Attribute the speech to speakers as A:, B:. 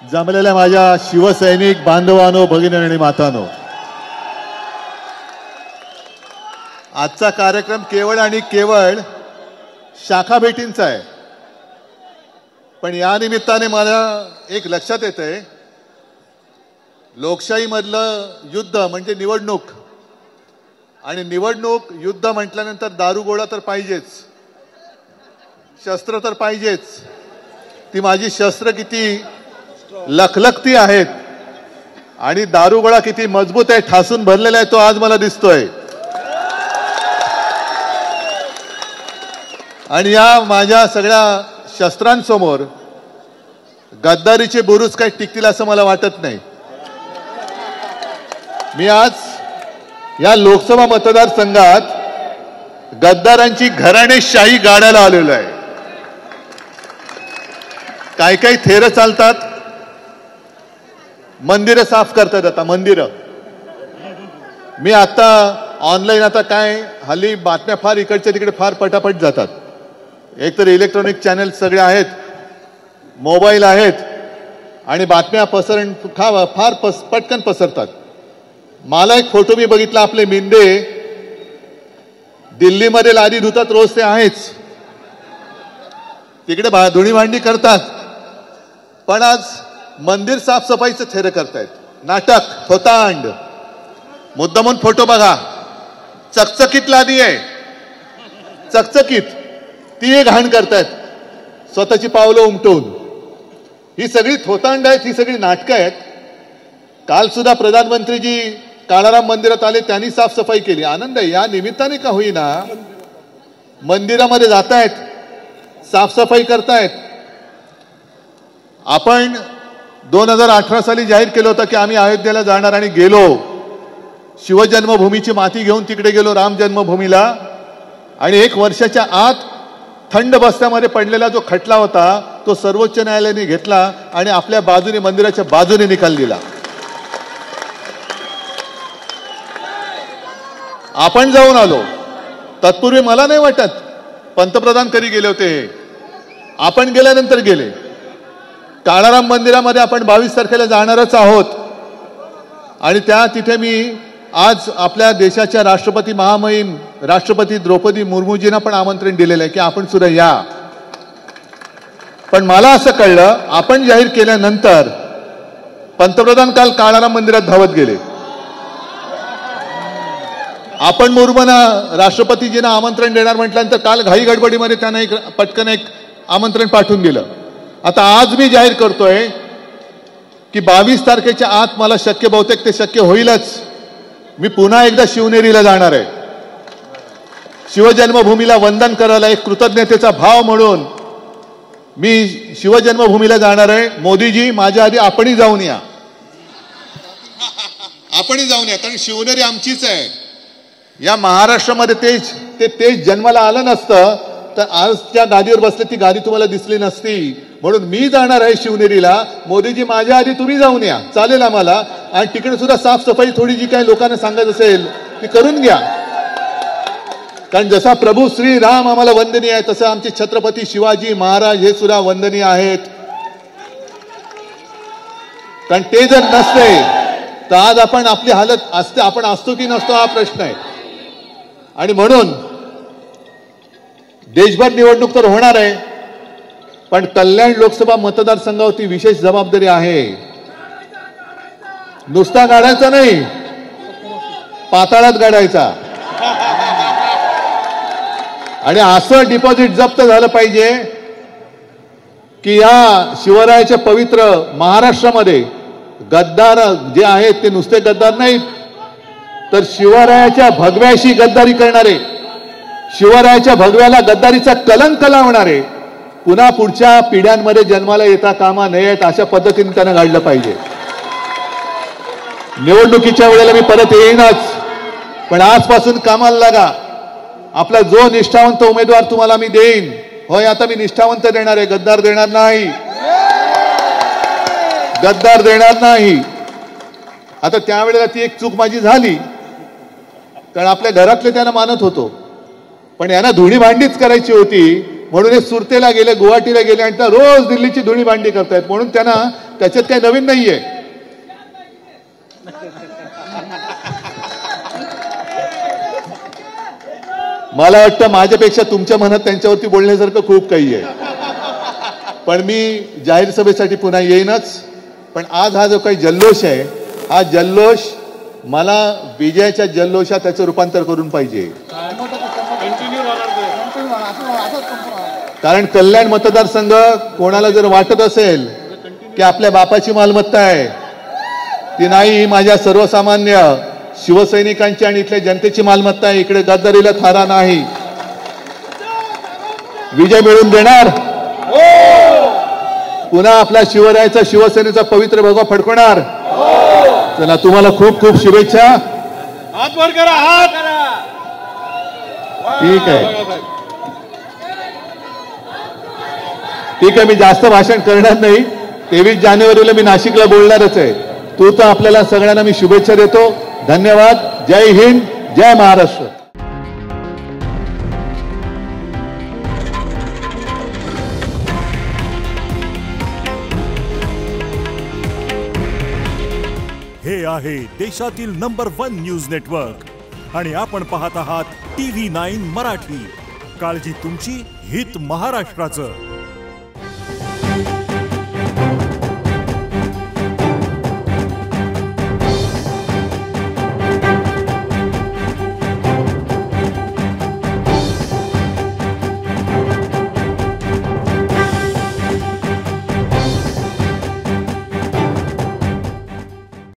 A: जमलेल्या माझ्या शिवसैनिक बांधवांनो, भगिनी आणि मातांनो, आजचा कार्यक्रम केवळ आणि केवळ शाखा भेटींचा आहे. पण या निमित्ताने मला एक लक्षात येतंय, लोकशाहीमधलं युद्ध म्हणजे निवडणूक, आणि निवडणूक युद्ध म्हटल्यानंतर दारुगोळा तर पाहिजेच, शस्त्र तर पाहिजेच. ती माझी शस्त्र किती लखलखती आहेत आणि दारुगोळा किती मजबूत आहे, ठासून भरलेला आहे, तो आज मला दिसतोय. आणि या माझ्या सगळ्या शस्त्रांसमोर गद्दारीचे बुरुज काही टिकतील असं मला वाटत नाही. मी आज या लोकसभा मतदारसंघात गद्दारांची घराणेशाही गाडायला आलेलो आहे. काही काही थेर चालतात, मंदिरं साफ करतात. आता मंदिरं मी आता ऑनलाईन, आता काय हल्ली बातम्या फार इकडच्या तिकडे फार पटापट जातात. एक तर इलेक्ट्रॉनिक चॅनल सगळे आहेत, मोबाईल आहेत, आणि बातम्या फार पटकन पसरतात. मला एक फोटो मी बघितला, आपले मिंदे दिल्लीमध्ये लादी धुतात, रोज ते आहेच, तिकडे धुणी भांडी करतात. पण आज मंदिर साफसफाईचं थेर करतायत. नाटक, थोतांड. मुद्दामून फोटो बघा, चकचकीत लादी आहे, चकचकीत, ती एक घाण करतायत स्वतःची पावलं उमटवून. ही सगळी थोतांड आहेत, ही सगळी नाटकं आहेत. काल सुद्धा प्रधानमंत्रीजी काळाराम मंदिरात आले, त्यांनी साफसफाई केली. आनंद आहे, या निमित्ताने का होईना मंदिरामध्ये जातायत, साफसफाई करतायत. आपण 2018 साली जाहीर केलं होतं की आम्ही अयोध्येला जाणार, आणि गेलो. शिवजन्मभूमीची माती घेऊन तिकडे गेलो, राम जन्मभूमीला. आणि 1 वर्षाच्या आत थंड बस्त्यामध्ये पडलेला जो खटला होता, तो सर्वोच्च न्यायालयाने घेतला आणि आपल्या बाजूने, मंदिराच्या बाजूने निकाल दिला. आपण जाऊन आलो. तत्पूर्वी मला नाही वाटत पंतप्रधान कधी गेले होते हे. आपण गेल्यानंतर गेले. काळाराम मंदिरामध्ये आपण 22 तारखेला जाणारच आहोत. आणि तिथे मी आज आपल्या देशाच्या राष्ट्रपती महामहिम राष्ट्रपती द्रौपदी मुर्मूजींना पण आमंत्रण दिलेलं आहे की आपण सुद्धा या. पण मला असं कळलं, आपण जाहीर केल्यानंतर पंतप्रधान काल काळाराम मंदिरात धावत गेले. आपण मुर्मूंना, राष्ट्रपतीजींना आमंत्रण देणार म्हटल्यानंतर काल घाई गडबडीमध्ये त्यांना पटकन एक आमंत्रण पाठवून दिलं. आता आज मी जाहीर करतोय की 22 तारखेच्या आत मला शक्य, बहुतेक ते शक्य होईलच, मी पुन्हा एकदा शिवनेरीला जाणार आहे. शिवजन्मभूमीला वंदन करायला, एक कृतज्ञतेचा भाव म्हणून मी शिवजन्मभूमीला जाणार आहे. मोदीजी, माझ्या आधी आपणही जाऊन या, आपणही जाऊन या, कारण शिवनेरी आमचीच आहे. या महाराष्ट्रामध्ये तेच जन्माला आलं नसतं तर आज त्या गादीवर बसले, ती गादी तुम्हाला दिसली नसती. म्हणून मी जाणार आहे शिवनेरीला. मोदीजी, माझ्या आधी तुम्ही जाऊन या, चालेल आम्हाला. आणि तिकडे सुद्धा साफसफाई थोडी जी काही लोकांना सांगत असेल ती करून घ्या. कारण जसा प्रभू श्रीराम आम्हाला वंदनीय आहे, तसं आमचे छत्रपती शिवाजी महाराज हे सुद्धा वंदनीय आहेत. कारण ते जर नसते तर आज आपण, आपली हालत असते, आपण असतो की नसतो हा प्रश्न आहे. आणि म्हणून देशभर निवडणूक तर होणार आहे, पण कल्याण लोकसभा मतदारसंघावरती विशेष जबाबदारी आहे. नुसता गाडायचा नाही, पाताळात गाडायचा. आणि असं डिपॉझिट जप्त झालं पाहिजे की या शिवरायाच्या पवित्र महाराष्ट्रामध्ये गद्दार जे आहेत ते नुसते गद्दार नाहीत, तर शिवरायाच्या भगव्याशी गद्दारी करणारे, शिवरायाच्या भगव्याला गद्दारीचा कलंक लावणारे पुन्हा पुढच्या पिढ्यांमध्ये जन्माला येता कामा नयेत, अशा पद्धतीने त्यांना घडलं पाहिजे. निवडणुकीच्या वेळेला मी परत येईनच, पण आजपासून कामाला लागा. आपला जो निष्ठावंत उमेदवार तुम्हाला मी देईन, होय आता मी निष्ठावंत देणार आहे, गद्दार देणार नाही, गद्दार देणार नाही. आता त्यावेळेला ती एक चूक माझी झाली, कारण आपल्या घरातले त्यांना मानत होतो, पण यांना धुणी भांडीच करायची होती. म्हणून हे सुरतेला गेले, गुवाहाटीला गेले आणि रोज दिल्लीची धुणी भांडी करतायत. म्हणून त्यांना त्याच्यात काही नवीन नाहीये. मला वाटतं माझ्यापेक्षा तुमच्या मनात त्यांच्यावरती बोलण्यासारखं खूप काही आहे. पण मी जाहीर सभेसाठी पुन्हा येईनच. पण आज हा जो काही जल्लोष आहे, हा जल्लोष मला विजयाच्या जल्लोषात त्याचं रूपांतर करून पाहिजे. कारण कल्याण मतदारसंघ कोणाला जर वाटत असेल की आपल्या बापाची मालमत्ता आहे, ती नाही, माझ्या सर्वसामान्य शिवसैनिकांची आणि इथल्या जनतेची मालमत्ता आहे, इकडे गद्दारीला थारा नाही, विजय मिळवून देणार, पुन्हा आपला शिवरायाचा शिवसेनेचा पवित्र भगवा फडकवणार. चला, तुम्हाला खूप खूप शुभेच्छा.
B: हात वर करा, हात करा.
A: ठीक आहे, ठीक आहे. मी जास्त भाषण करणार नाही. 23 जानेवारीला मी नाशिकला बोलणारच आहे. तो तर आपल्याला सगळ्यांना मी शुभेच्छा देतो. धन्यवाद. जय हिंद, जय महाराष्ट्र.
C: हे आहे देशातील नंबर 1 न्यूज नेटवर्क आणि आपण पाहत आहात TV9 मराठी. काळजी तुमची, हित महाराष्ट्राचं.